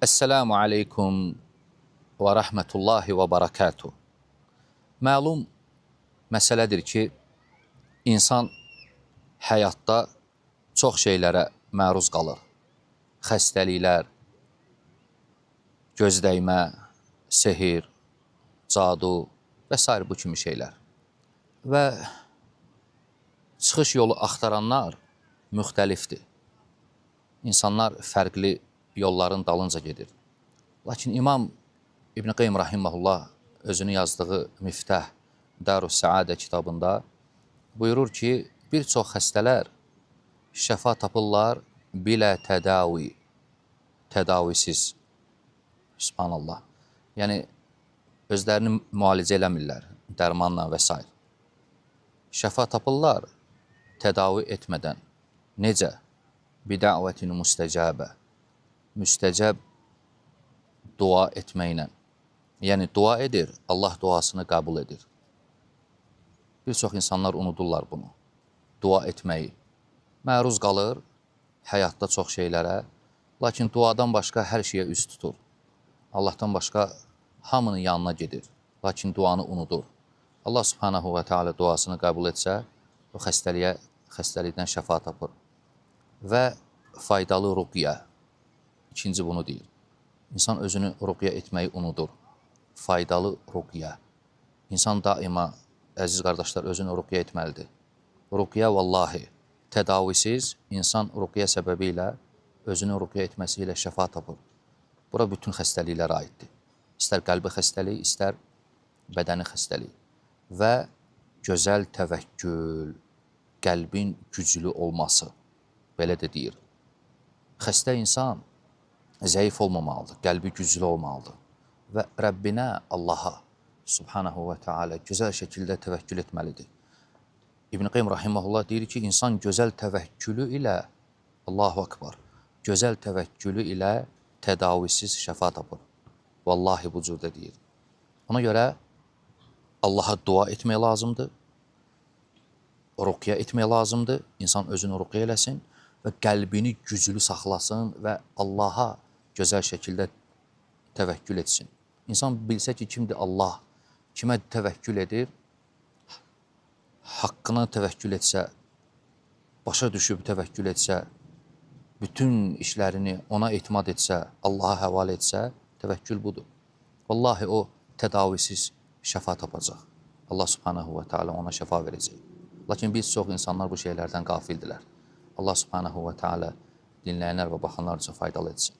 Esselamu aleykum və rəhmətullahi və barakatuh. Məlum məsələdir ki, insan həyatda çox şeylərə məruz qalır. Xəstəliklər, gözdəymə, sehir, cadu və s. bu kimi şeylər. Və çıxış yolu axtaranlar müxtəlifdir. İnsanlar fərqli yolların dalınca gedir. Lakin İmam İbn Qeym Rahiməhullah özünü yazdığı Miftah Darüs-Səadə kitabında buyurur ki, bir çox xəstələr şəfa tapırlar bilə tədavi, tədavisiz. Subhanallah. Yəni, özlərini müalicə eləmirlər, dərmanla və s. Şəfa tapırlar tədavi etmədən. Necə? Bidəvətin müstəcəbə. Müstəcəb dua etməklə. Yəni, dua edir, Allah duasını qəbul edir. Bir çox insanlar unudurlar bunu. Dua etməyi. Məruz qalır həyatda çox şeylərə, lakin duadan başqa hər şeyə üst tutur. Allahdan başqa hamının yanına gedir, lakin duanı unudur. Allah subhanahu və teala duasını qəbul etsə, o xəstəlikdən şəfa tapır. Və faydalı ruqyə. İkinci bunu deyir. İnsan özünü ruqyə etməyi unudur. Faydalı ruqyə. İnsan daima, əziz qardaşlar, özünü ruqyə etməlidir. Ruqyə vallahi, tədavisiz insan ruqyə səbəbi ilə, özünü ruqyə etməsi ilə şəfa tapır. Bura bütün xəstəliklərə aiddir. İstər qəlbi xəstəliyi, istər bədəni xəstəliyi. Və gözəl təvəkkül, qəlbin güclü olması, belə də deyir. Xəstə insan zəif olmamalıdır, qəlbi güclü olmalıdır. Və Rəbbinə, Allaha, subhanahu və teala gözəl şəkildə təvəkkül etməlidir. İbn Qeym Rahiməhullah deyir ki, insan gözəl təvəkkülü ilə, Allahu Akbar, gözəl təvəkkülü ilə tədavisiz şəfa tapır. Vallahi bu cürdə deyir. Ona görə Allaha dua etmək lazımdır, ruqyə etmək lazımdır, insan özünü ruqyə eləsin və qəlbini güclü saxlasın və Allaha gözəl şəkildə təvəkkül etsin. İnsan bilsə ki, kimdir Allah, kimə təvəkkül edir, haqqına təvəkkül etsə, başa düşüb təvəkkül etsə, bütün işlərini ona etimad etsə, Allaha həvalə etsə, təvəkkül budur. Vallahi o tədavisiz şəfa tapacaq. Allah subhanahu və teala ona şəfa verəcək. Lakin biz çox insanlar bu şeylərdən qafildilər. Allah subhanahu və teala dinləyənlər və baxanlar üçün faydalı etsin.